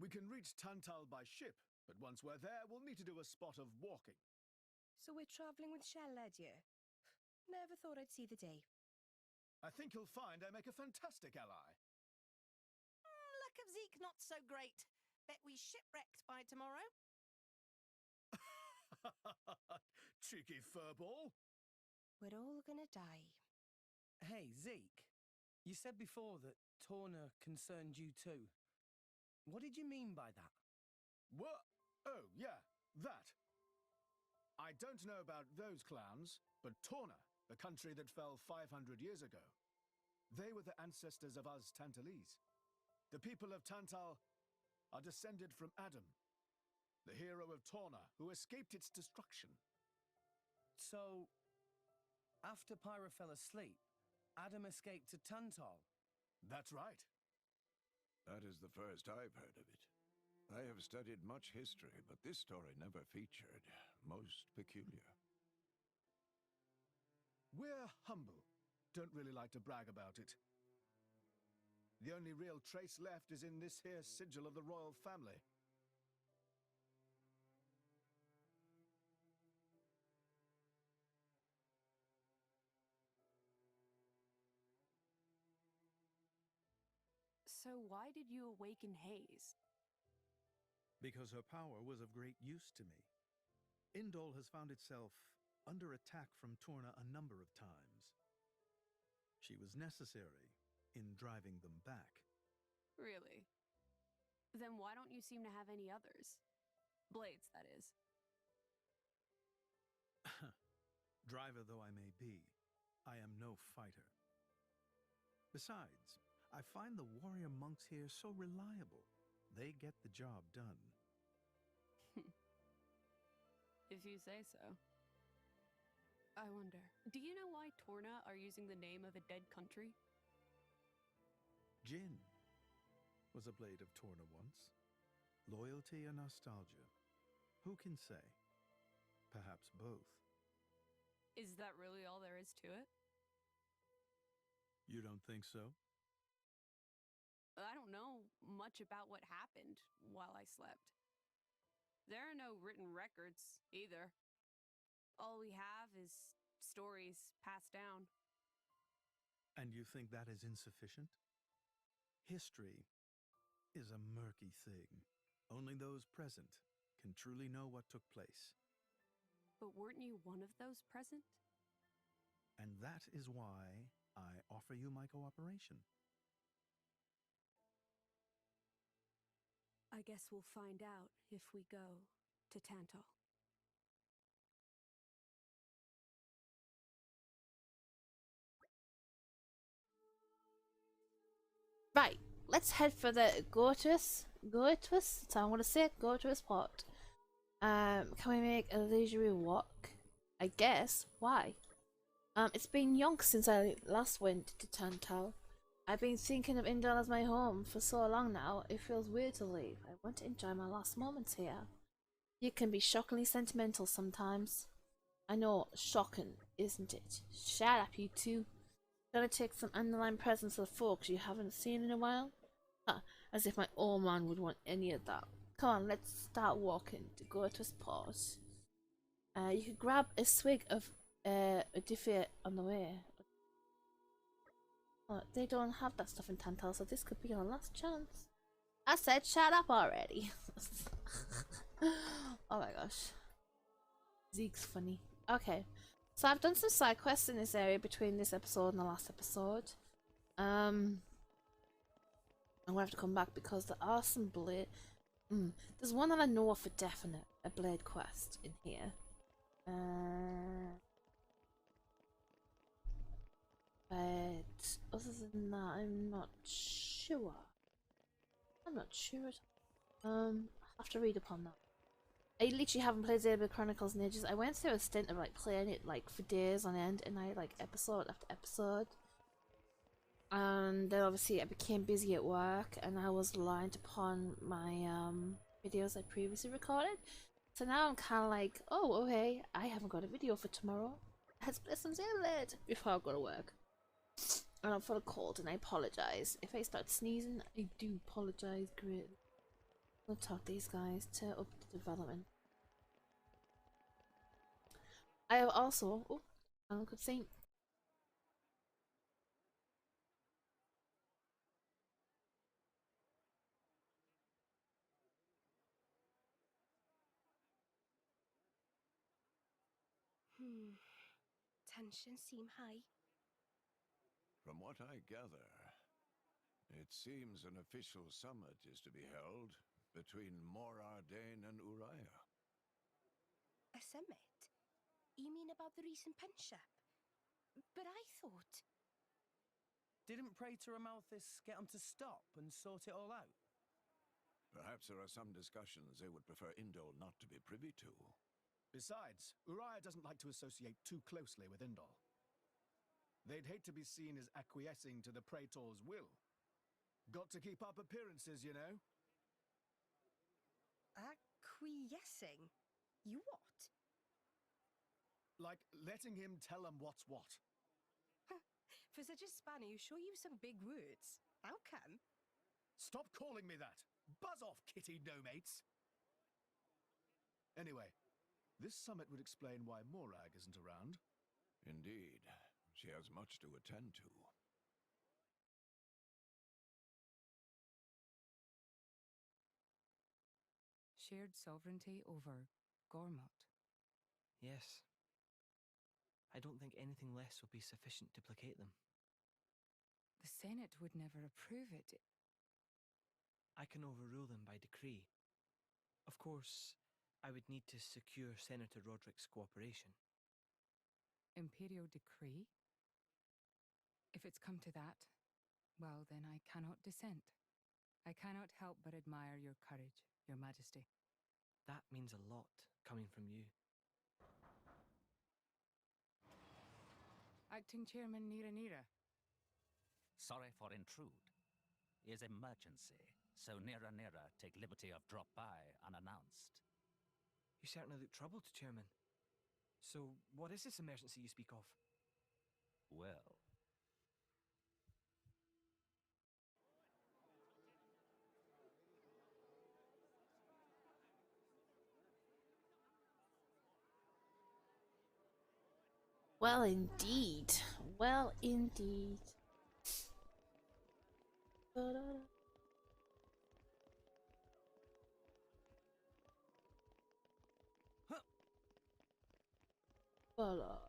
We can reach Tantal by ship, but once we're there, we'll need to do a spot of walking. So we're traveling with Shell Ledyard. Never thought I'd see the day. I think you'll find I make a fantastic ally. Luck of Zeke not so great. Bet we shipwrecked by tomorrow. Cheeky furball. We're all gonna die. Hey, Zeke. You said before that Torna concerned you too. What did you mean by that? What? Oh, yeah, that. I don't know about those clans, but Torna, the country that fell 500 years ago, they were the ancestors of us Tantalese. The people of Tantal are descended from Adam, the hero of Torna who escaped its destruction. So, after Pyra fell asleep, Adam escaped to Tantal. That's right. That is the first I've heard of it. I have studied much history, but this story never featured. Most peculiar. We're humble. Don't really like to brag about it. The only real trace left is in this here sigil of the royal family. So why did you awaken Hayes? Because her power was of great use to me. Indol has found itself under attack from Torna a number of times. She was necessary in driving them back. Really? Then why don't you seem to have any others? Blades, that is. Driver though I may be, I am no fighter. Besides, I find the warrior monks here so reliable. They get the job done. If you say so. I wonder, do you know why Torna are using the name of a dead country? Jin was a blade of Torna once. Loyalty and nostalgia. Who can say? Perhaps both. Is that really all there is to it? You don't think so? I don't know much about what happened while I slept. There are no written records, either. All we have is stories passed down. And you think that is insufficient? History is a murky thing. Only those present can truly know what took place. But weren't you one of those present? And that is why I offer you my cooperation. I guess we'll find out if we go to Tantal. Right, let's head for the Gortuous, that's how I want to say it, Gortuous Port. Can we make a leisurely walk? I guess. Why? It's been yonks since I last went to Tantal. I've been thinking of Indal as my home for so long now, it feels weird to leave. I want to enjoy my last moments here. You can be shockingly sentimental sometimes. I know, shocking, isn't it? Shut up, you two. Gotta take some underlying presents of the folks you haven't seen in a while? Huh, as if my old man would want any of that. Come on, let's start walking to go to his pause. You could grab a swig of a differ on the way. Oh, they don't have that stuff in Tantal, so this could be our last chance. I said shut up already. Oh my gosh. Zeke's funny. Okay. So I've done some side quests in this area between this episode and the last episode. I'm gonna have to come back because there are some blade. There's one that I know of for definite, a blade quest in here. But other than that, I'm not sure. I'll have to read upon that. I literally haven't played Xenoblade Chronicles in ages. I went through a stint of like playing it like for days on end, and I like episode after episode. And then obviously I became busy at work, and I was reliant upon my videos I previously recorded. So now I'm kind of like, oh okay, I haven't got a video for tomorrow. Let's play some Xenoblade before I go to work. And I'm full of cold, and I apologize if I start sneezing. I do apologize greatly. We'll talk these guys to up the development. I have also. Oh, I could see. Tensions seem high. From what I gather, it seems an official summit is to be held between Morardain and Uriah. A summit? You mean about the recent punch-up? But I thought... Didn't Praetor Amalthus get him to stop and sort it all out? Perhaps there are some discussions they would prefer Indol not to be privy to. Besides, Uriah doesn't like to associate too closely with Indol. They'd hate to be seen as acquiescing to the Praetor's will. Got to keep up appearances, you know? Acquiescing? You what? Like letting him tell them what's what. For such a spanner, you sure use some big words. How come? Stop calling me that! Buzz off, kitty no-mates! Anyway, this summit would explain why Morag isn't around. Indeed, she has much to attend to. Shared sovereignty over Gormott. Yes. I don't think anything less will be sufficient to placate them. The Senate would never approve it. I can overrule them by decree. Of course, I would need to secure Senator Roderick's cooperation. Imperial decree? If it's come to that, well, then I cannot dissent. I cannot help but admire your courage, Your Majesty. That means a lot, coming from you. Acting Chairman Nira. Sorry for intrude. Is emergency, so Nira take liberty of drop by unannounced. You certainly look troubled, Chairman. So, what is this emergency you speak of? Well... Well, indeed. Well, indeed. Voila.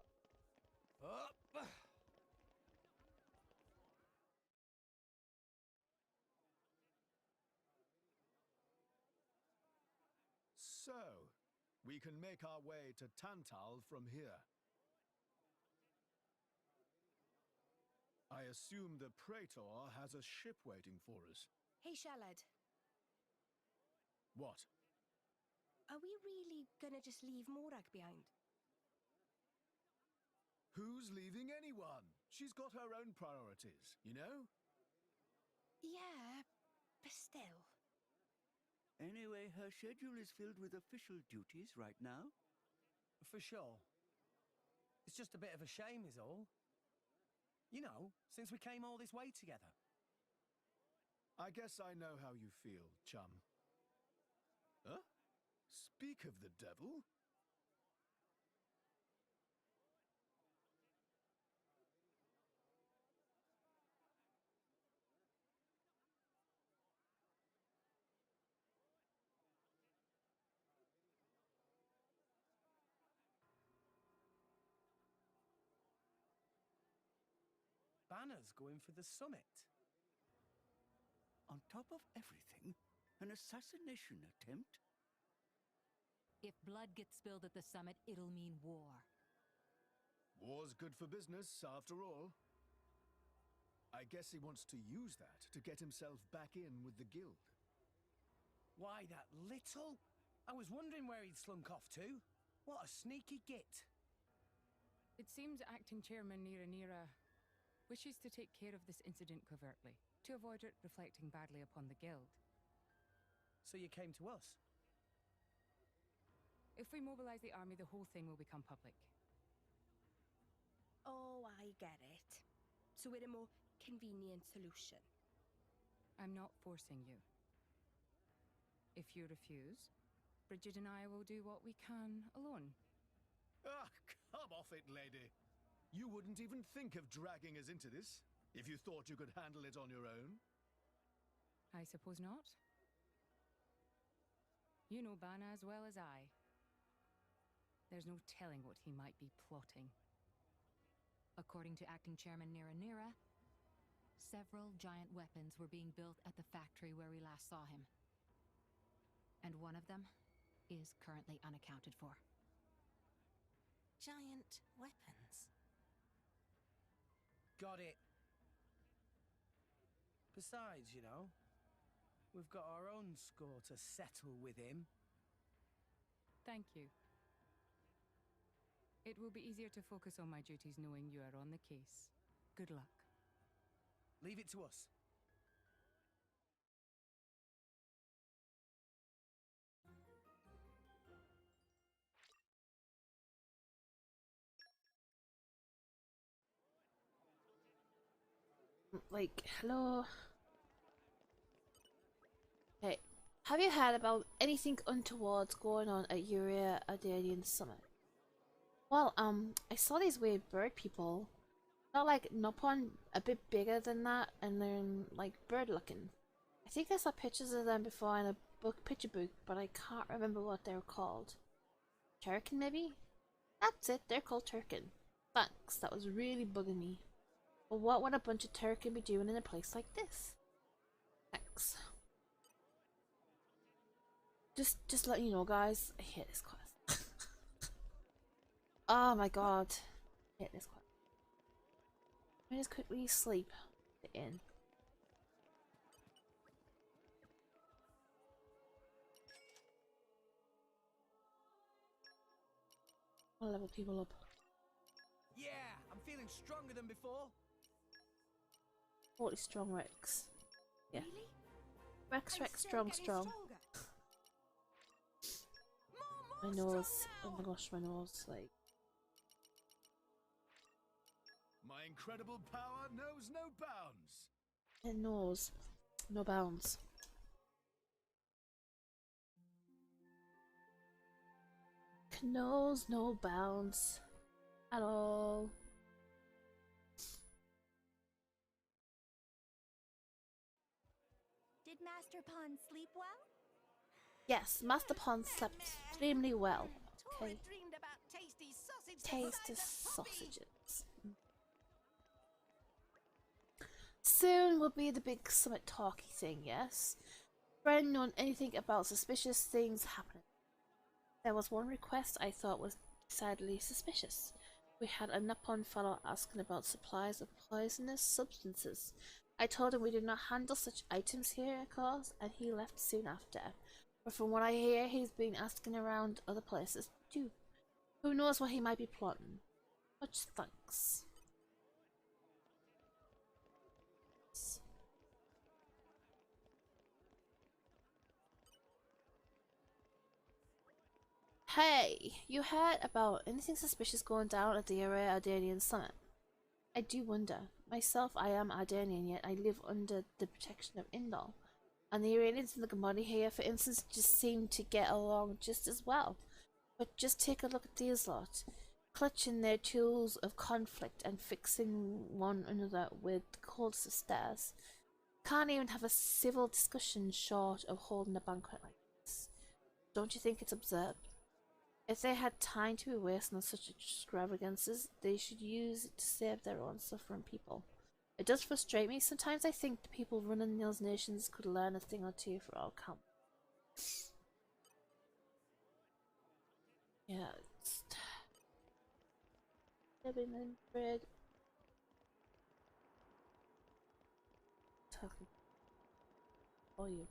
So, we can make our way to Tantal from here. I assume the Praetor has a ship waiting for us. Hey, Shalad. What? Are we really gonna just leave Morag behind? Who's leaving anyone? She's got her own priorities, you know? Yeah, but still. Anyway, her schedule is filled with official duties right now. For sure. It's just a bit of a shame is all. You know, since we came all this way together. I guess I know how you feel, chum. Huh? Speak of the devil. Banners going for the summit. On top of everything, an assassination attempt? If blood gets spilled at the summit, it'll mean war. War's good for business, after all. I guess he wants to use that to get himself back in with the guild. Why, that little? I was wondering where he'd slunk off to. What a sneaky git. It seems Acting Chairman Nira wishes to take care of this incident covertly, to avoid it reflecting badly upon the guild. So you came to us? If we mobilize the army, the whole thing will become public. Oh, I get it. So we're a more convenient solution. I'm not forcing you. If you refuse, Bridget and I will do what we can alone. Ah, come off it, lady. You wouldn't even think of dragging us into this if you thought you could handle it on your own. I suppose not. You know Bana as well as I. There's no telling what he might be plotting. According to Acting Chairman Nira, several giant weapons were being built at the factory where we last saw him. And one of them is currently unaccounted for. Giant weapons. Got it. Besides, you know, we've got our own score to settle with him. Thank you. It will be easier to focus on my duties knowing you are on the case. Good luck. Leave it to us. Like, hello? Hey, have you heard about anything untoward going on at Urea Ardanian Summit? Well, I saw these weird bird people. Not like Nopon, a bit bigger than that, and they're like bird looking. I think I saw pictures of them before in a picture book, but I can't remember what they were called. Turkin, maybe? That's it, they're called Turkin. Thanks, that was really bugging me. But what would a bunch of Turkin be doing in a place like this? Thanks. Just letting you know, guys, I hate this quest. Oh my god. I hate this quest. Let me just quickly sleep it in. I'll level people up. Yeah, I'm feeling stronger than before. 40 strong Rex. Yeah. Really? Rex, I'm Rex, still strong, getting strong. stronger. My More nose. strong Oh my now. gosh, my nose. Like. My incredible power knows no bounds. My nose. No bounds. Knows no bounds. At all. Did Master Pond sleep well? Yes, Master Pond slept extremely well. Okay. Dreamed about tasty sausage Tasty sausages. Soon will be the big summit talky thing, yes? Friend known anything about suspicious things happening. There was one request I thought was decidedly suspicious. We had a Nippon fellow asking about supplies of poisonous substances. I told him we did not handle such items here, of course, and he left soon after. But from what I hear, he's been asking around other places too. Who knows what he might be plotting? Much thanks. Hey, you heard about anything suspicious going down at the Area Ardanian Summit? I do wonder. Myself, I am Ardanian, yet I live under the protection of Indal. And the Iranians and the Gamadi here, for instance, just seem to get along just as well. But just take a look at these lot, clutching their tools of conflict and fixing one another with the coldest of stares. Can't even have a civil discussion short of holding a banquet like this. Don't you think it's absurd? If they had time to be wasting on such extravagances, they should use it to save their own suffering people. It does frustrate me. Sometimes I think the people running those nations could learn a thing or two for our camp. Yeah, it's... living in bread. Talking. Oh, you.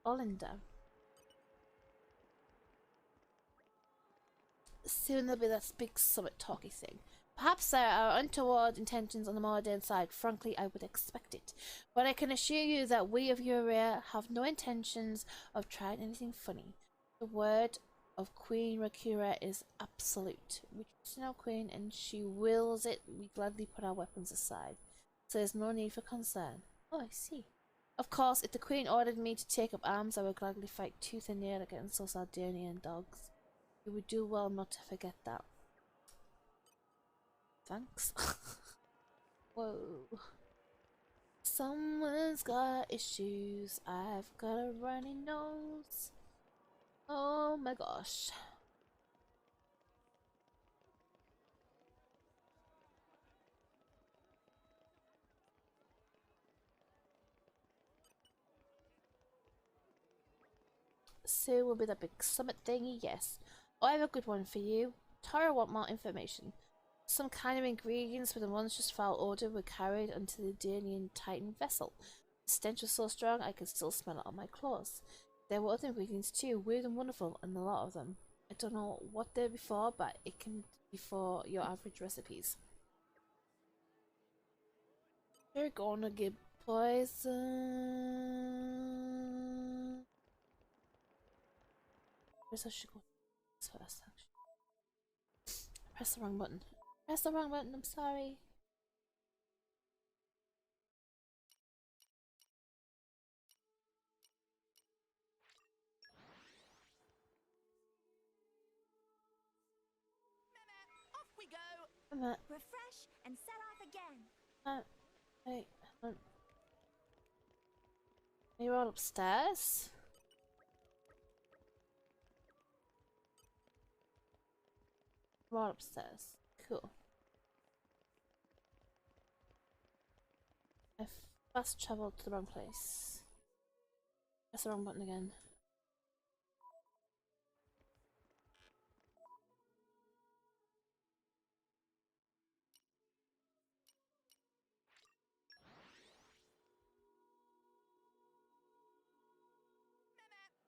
Olinda. Soon there'll be this big summit talky thing. Perhaps there are untoward intentions on the Mordane side. Frankly, I would expect it. But I can assure you that we of Urea have no intentions of trying anything funny. The word of Queen Rakura is absolute. We trust in our queen and she wills it. We gladly put our weapons aside. So there's no need for concern. Oh, I see. Of course, if the Queen ordered me to take up arms, I would gladly fight tooth and nail against those Aldanian dogs. You would do well not to forget that. Thanks. Whoa. Someone's got issues. I've got a runny nose. Oh my gosh. So will be the big summit thingy, yes. Oh, I have a good one for you. Tara want more information. Some kind of ingredients with a monstrous foul odor were carried onto the Danian Titan vessel. The stench was so strong I could still smell it on my clothes. There were other ingredients too, weird and wonderful, and a lot of them. I don't know what they're before, but it can be for your average recipes. We're gonna get poison. Where's I should go first, actually. Press the wrong button. Press the wrong button, I'm sorry. Off we go. Refresh and set off again. Wait, you're all upstairs? We're all upstairs. Cool. I fast traveled to the wrong place. Press the wrong button again.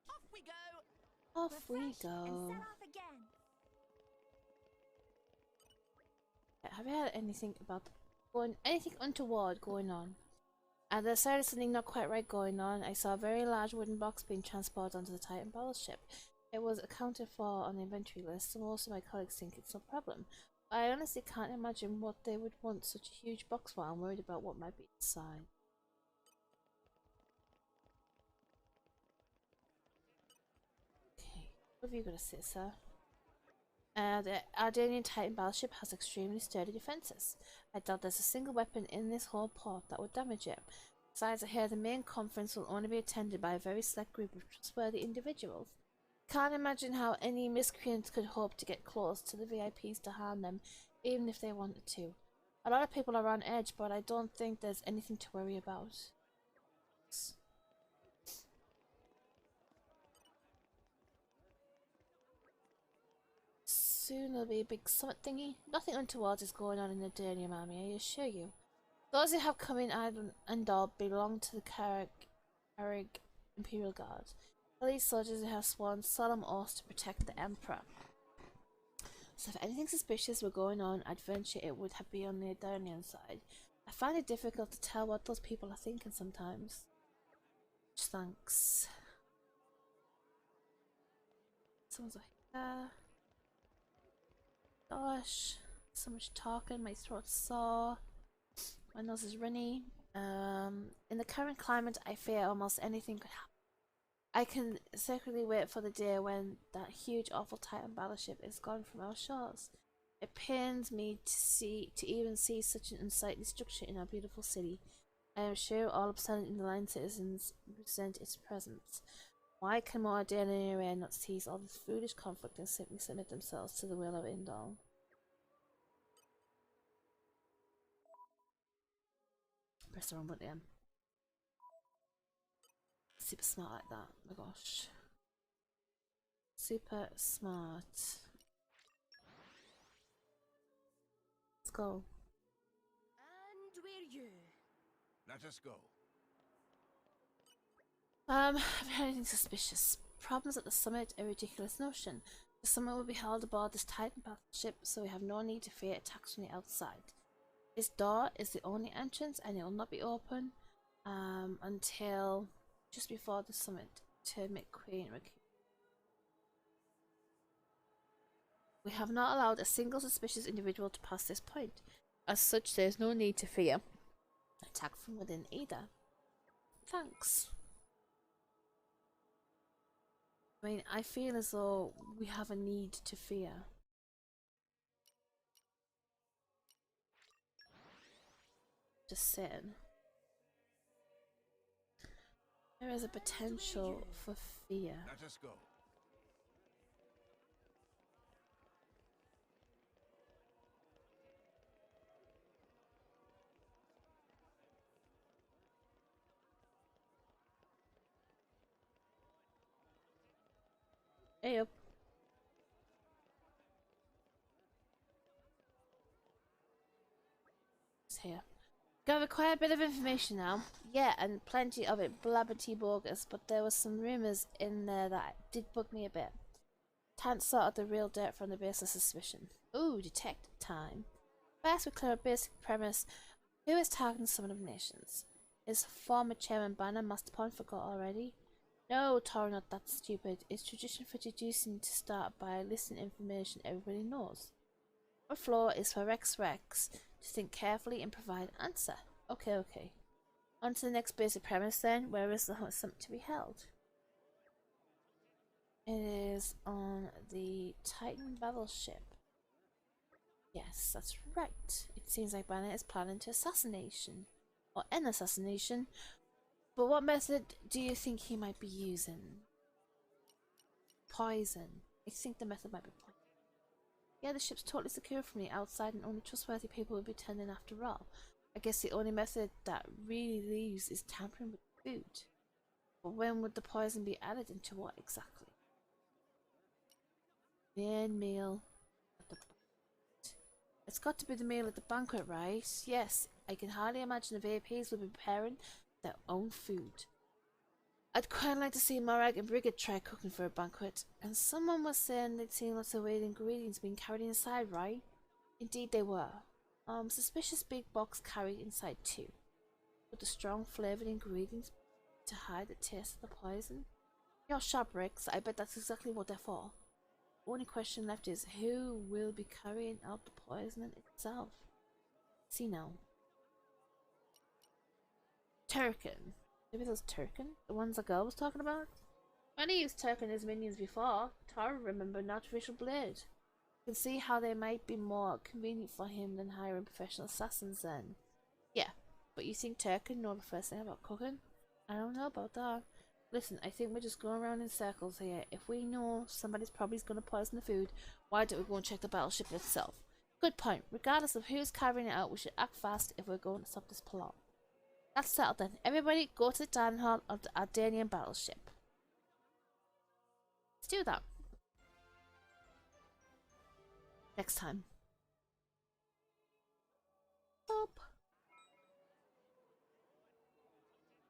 Off we go. Off Refresh we and go. set off again. Have you heard anything about anything untoward going on? At the side of something not quite right going on, I saw a very large wooden box being transported onto the Titan battleship. It was accounted for on the inventory list, so most of my colleagues think it's no problem. But I honestly can't imagine what they would want such a huge box for. I'm worried about what might be inside. Okay, what have you got to say, sir? The Aldanian Titan battleship has extremely sturdy defenses. I doubt there's a single weapon in this whole port that would damage it. Besides, I hear the main conference will only be attended by a very select group of trustworthy individuals. Can't imagine how any miscreants could hope to get close to the VIPs to harm them, even if they wanted to. A lot of people are on edge, but I don't think there's anything to worry about. Soon there'll be a big summit thingy. Nothing untoward is going on in the Durnium army, I assure you. Those who have come in and all belong to the Carrig Imperial Guard. Elite soldiers who have sworn solemn oaths to protect the Emperor. So if anything suspicious were going on, I'd venture it would have been on the Durnian side. I find it difficult to tell what those people are thinking sometimes. Thanks. Someone's over here. Gosh, so much talking, my throat's sore, my nose is runny. In the current climate, I fear almost anything could happen. I can secretly wait for the day when that huge, awful Titan battleship is gone from our shores. It pains me to even see such an unsightly structure in our beautiful city. I am sure all upstanding in the line citizens resent its presence. Why can more Daenerys not seize all this foolish conflict and simply submit themselves to the will of Indol? Press the wrong button again. Super smart like that. Oh my gosh. Super smart. Let's go. And we're you. Let us go. Have you heard anything suspicious? Problems at the summit, a ridiculous notion. The summit will be held aboard this Titan battleship, so we have no need to fear attacks from the outside. This door is the only entrance, and it will not be open until just before the summit to make Queen recruit. We have not allowed a single suspicious individual to pass this point. As such, there is no need to fear attack from within either. thanks. I mean, I feel as though we have a need to fear. Just saying. There is a potential for fear. Let us go. Hey up. It's here. Got quite a bit of information now. Yeah, and plenty of it blabberty bogus, but there was some rumours in there that did bug me a bit. Can't sort out the real dirt from the base of suspicion. Ooh, detective time. First we clear a basic premise. Who is targeting some of the nations? Is former chairman Banner Masterpon forgot already? No, Tor, not that stupid. It's tradition for deducing to start by listing information everybody knows. Our flaw is for Rex to think carefully and provide an answer. Okay. On to the next basic premise then. Where is the summit to be held? It is on the Titan battleship. Yes, that's right. It seems like Banner is planning to assassination. Or an assassination. But what method do you think he might be using? Poison. I think the method might be poison. Yeah, the ship's totally secure from the outside and only trustworthy people will be tending after all. I guess the only method that really leaves is tampering with food. But when would the poison be added into what exactly? Main meal at the banquet. It's got to be the meal at the banquet, right? Yes, I can hardly imagine the VIPs will be preparing their own food. I'd quite like to see Morag and Brigid try cooking for a banquet. And someone was saying they'd seen lots of weird ingredients being carried inside, right? Indeed they were. Suspicious big box carried inside too. With the strong flavoured ingredients to hide the taste of the poison. You're sharp, Rex. I bet that's exactly what they're for. Only question left is who will be carrying out the poisoning itself? See now. Turkin. Maybe those Turkin? The ones the girl was talking about? When he used Turkin as minions before, Tara remembered an artificial blade. You can see how they might be more convenient for him than hiring professional assassins then. Yeah, but you think Turkin know the first thing about cooking? I don't know about that. Listen, I think we're just going around in circles here. If we know somebody's probably going to poison the food, why don't we go and check the battleship itself? Good point. Regardless of who's carrying it out, we should act fast if we're going to stop this plot. That's settled then. Everybody go to the dining hall of the Ardanian battleship. Let's do that. Next time.